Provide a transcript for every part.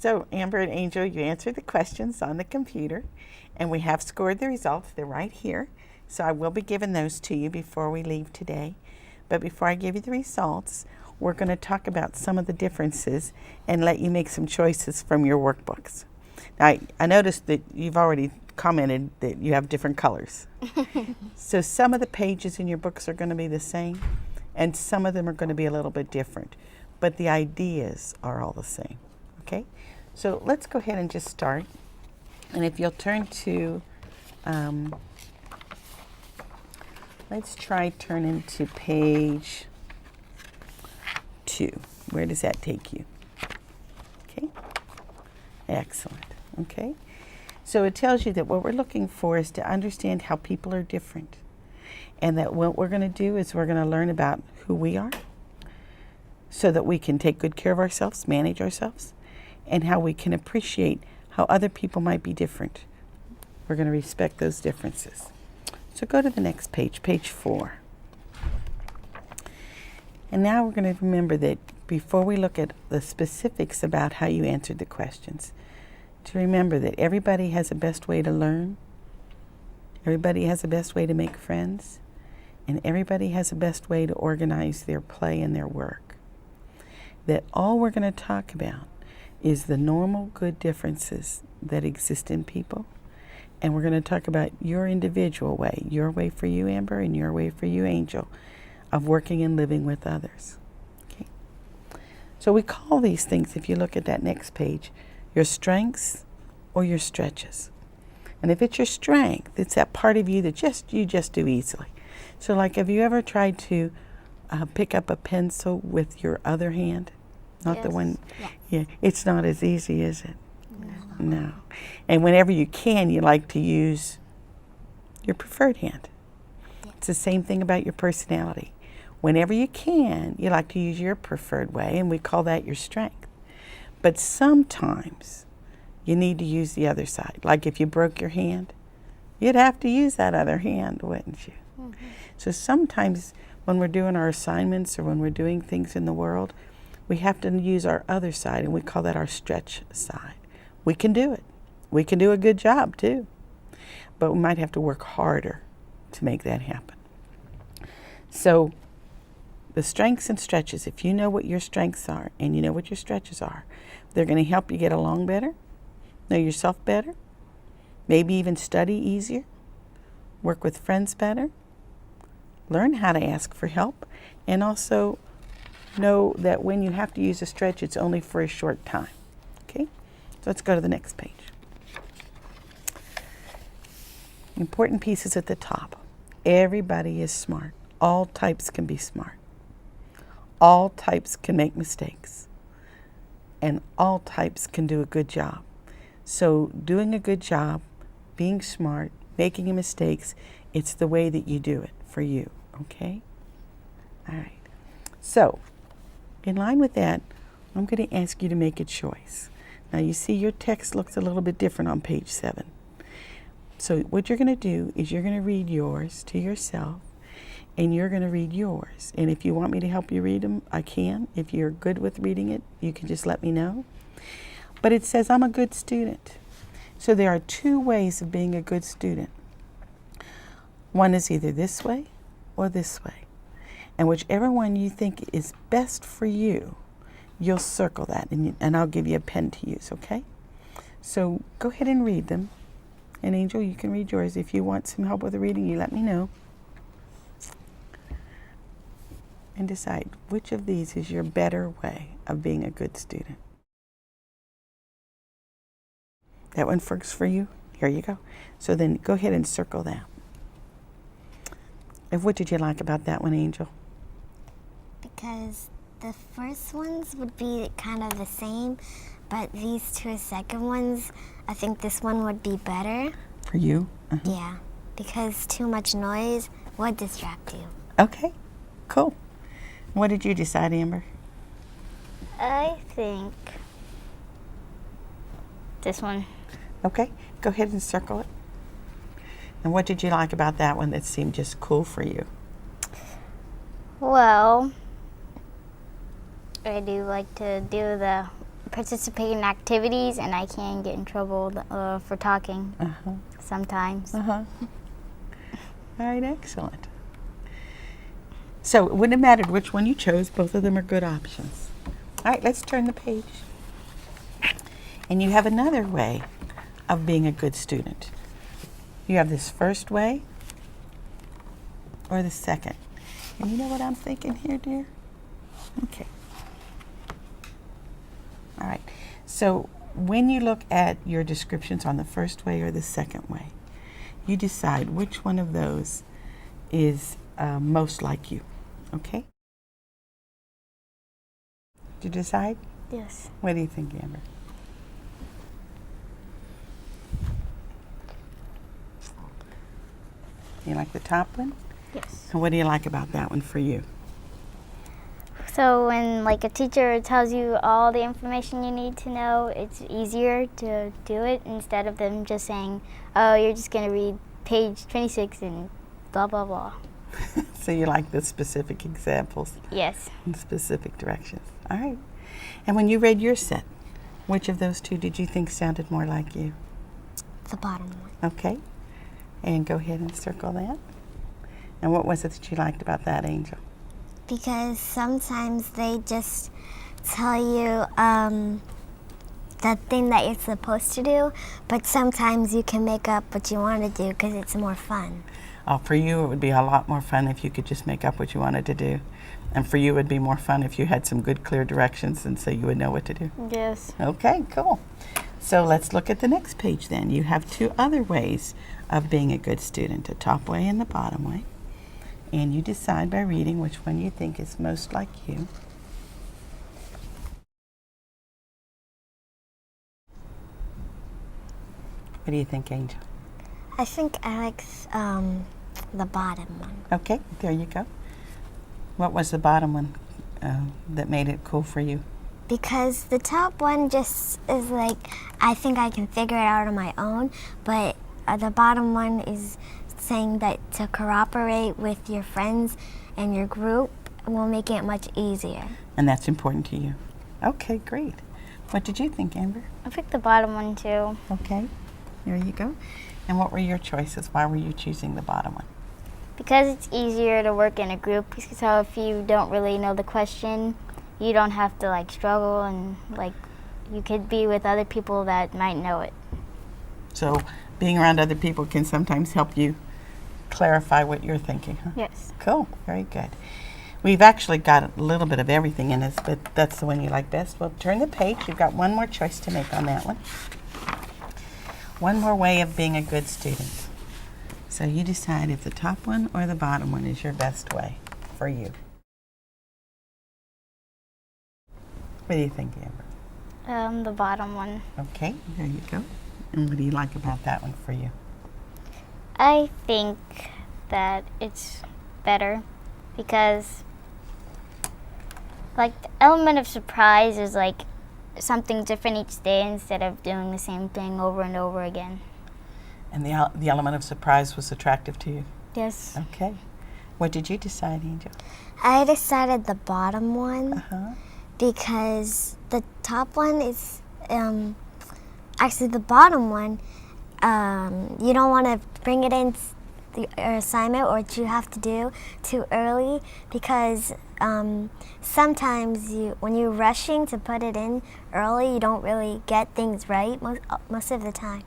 So, Amber and Angel, you answered the questions on the computer, and we have scored the results. They're right here. So I will be giving those to you before we leave today. But before I give you the results, we're going to talk about some of the differences and let you make some choices from your workbooks. Now, I noticed that you've already commented that you have different colors. So some of the pages in your books are going to be the same, and some of them are going to be a little bit different. But the ideas are all the same. Okay? So let's go ahead and just start. And if you'll turn to, let's try turning to page 2. Where does that take you? Okay? Excellent. Okay? So it tells you that what we're looking for is to understand how people are different. And that what we're going to do is we're going to learn about who we are so that we can take good care of ourselves, manage ourselves, and how we can appreciate how other people might be different. We're going to respect those differences. So go to the next page, page 4. And now we're going to remember that before we look at the specifics about how you answered the questions, to remember that everybody has a best way to learn, everybody has a best way to make friends, and everybody has a best way to organize their play and their work. That all we're going to talk about is the normal good differences that exist in people. And we're going to talk about your individual way, your way for you, Amber, and your way for you, Angel, of working and living with others. Okay. So we call these things, if you look at that next page, your strengths or your stretches. And if it's your strength, it's that part of you that you just do easily. So like, have you ever tried to pick up a pencil with your other hand? Not yes. the one, Yes. Yeah, it's not as easy, is it? No. No. And whenever you can, you like to use your preferred hand. Yeah. It's the same thing about your personality. Whenever you can, you like to use your preferred way, and we call that your strength. But sometimes you need to use the other side. Like if you broke your hand, you'd have to use that other hand, wouldn't you? Mm-hmm. So sometimes when we're doing our assignments or when we're doing things in the world, we have to use our other side, and we call that our stretch side. We can do it. We can do a good job too. But we might have to work harder to make that happen. So the strengths and stretches, if you know what your strengths are and you know what your stretches are, they're going to help you get along better, know yourself better, maybe even study easier, work with friends better, learn how to ask for help, and also know that when you have to use a stretch, it's only for a short time. Okay? So let's go to the next page. Important pieces at the top. Everybody is smart. All types can be smart. All types can make mistakes. And all types can do a good job. So doing a good job, being smart, making mistakes, it's the way that you do it for you. Okay? All right. So, in line with that, I'm going to ask you to make a choice. Now you see your text looks a little bit different on page 7. So what you're going to do is you're going to read yours to yourself, and you're going to read yours. And if you want me to help you read them, I can. If you're good with reading it, you can just let me know. But it says, I'm a good student. So there are 2 ways of being a good student. One is either this way or this way. And whichever one you think is best for you, you'll circle that, and I'll give you a pen to use, okay? So go ahead and read them. And Angel, you can read yours. If you want some help with the reading, you let me know. And decide which of these is your better way of being a good student. That one works for you? Here you go. So then go ahead and circle that. And what did you like about that one, Angel? Because the first ones would be kind of the same, but these 2 second ones, I think this one would be better. For you? Uh-huh. Yeah, because too much noise would distract you. Okay, cool. What did you decide, Amber? I think this one. Okay, go ahead and circle it. And what did you like about that one that seemed just cool for you? Well, I do like to do the participate in activities, and I can get in trouble for talking sometimes. All right, excellent. So it wouldn't have mattered which one you chose. Both of them are good options. All right, let's turn the page. And you have another way of being a good student. You have this first way or the second. And you know what I'm thinking here, dear? Okay. All right. So when you look at your descriptions on the first way or the second way, you decide which one of those is most like you. Okay? Did you decide? Yes. What do you think, Amber? You like the top one? Yes. And what do you like about that one for you? So when like a teacher tells you all the information you need to know, it's easier to do it instead of them just saying, oh, you're just going to read page 26 and blah, blah, blah. So you like the specific examples Yes. and specific directions. All right. And when you read your set, which of those two did you think sounded more like you? The bottom one. Okay. And go ahead and circle that. And what was it that you liked about that, Angel? Because sometimes they just tell you the thing that you're supposed to do, but sometimes you can make up what you want to do because it's more fun. Oh, for you, it would be a lot more fun if you could just make up what you wanted to do. And for you, it would be more fun if you had some good, clear directions and so you would know what to do. Yes. Okay, cool. So let's look at the next page then. You have two other ways of being a good student, a top way and the bottom way. And you decide by reading which one you think is most like you. What do you think, Angel? I think I like the bottom one. Okay, there you go. What was the bottom one that made it cool for you? Because the top one just is like, I think I can figure it out on my own, but the bottom one is saying that to cooperate with your friends and your group will make it much easier. And that's important to you. Okay, great. What did you think, Amber? I picked the bottom one too. Okay, there you go. And what were your choices? Why were you choosing the bottom one? Because it's easier to work in a group. So if you don't really know the question, you don't have to like struggle, and like you could be with other people that might know it. So being around other people can sometimes help you clarify what you're thinking, huh? Yes. Cool, very good. We've actually got a little bit of everything in this, but that's the one you like best. Well, turn the page. You've got one more choice to make on that one. One more way of being a good student. So you decide if the top one or the bottom one is your best way for you. What do you think, Amber? The bottom one. Okay, there you go. And what do you like about that one for you? I think that it's better because like the element of surprise is like something different each day instead of doing the same thing over and over again. And the element of surprise was attractive to you? Yes. Okay. What did you decide, Angel? I decided the bottom one Uh-huh. because the top one is actually the bottom one. You don't want to bring it in your assignment or what you have to do too early because sometimes when you're rushing to put it in early, you don't really get things right most of the time.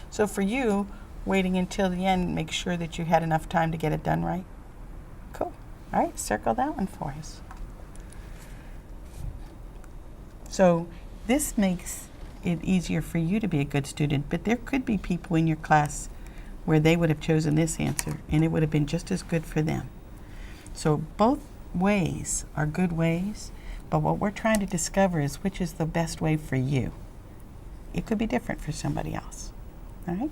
So for you, waiting until the end, make sure that you had enough time to get it done right? Cool. All right, circle that one for us. So this makes it easier for you to be a good student, but there could be people in your class where they would have chosen this answer and it would have been just as good for them. So both ways are good ways, but what we're trying to discover is which is the best way for you. It could be different for somebody else. All right?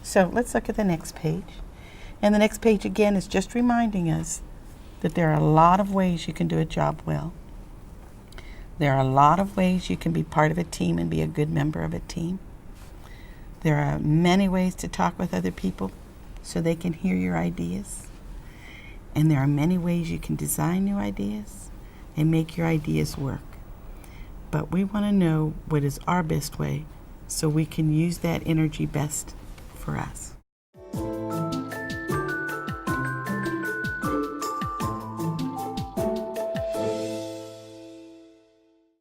So let's look at the next page. And the next page again is just reminding us that there are a lot of ways you can do a job well. There are a lot of ways you can be part of a team and be a good member of a team. There are many ways to talk with other people so they can hear your ideas. And there are many ways you can design new ideas and make your ideas work. but we want to know what is our best way so we can use that energy best for us.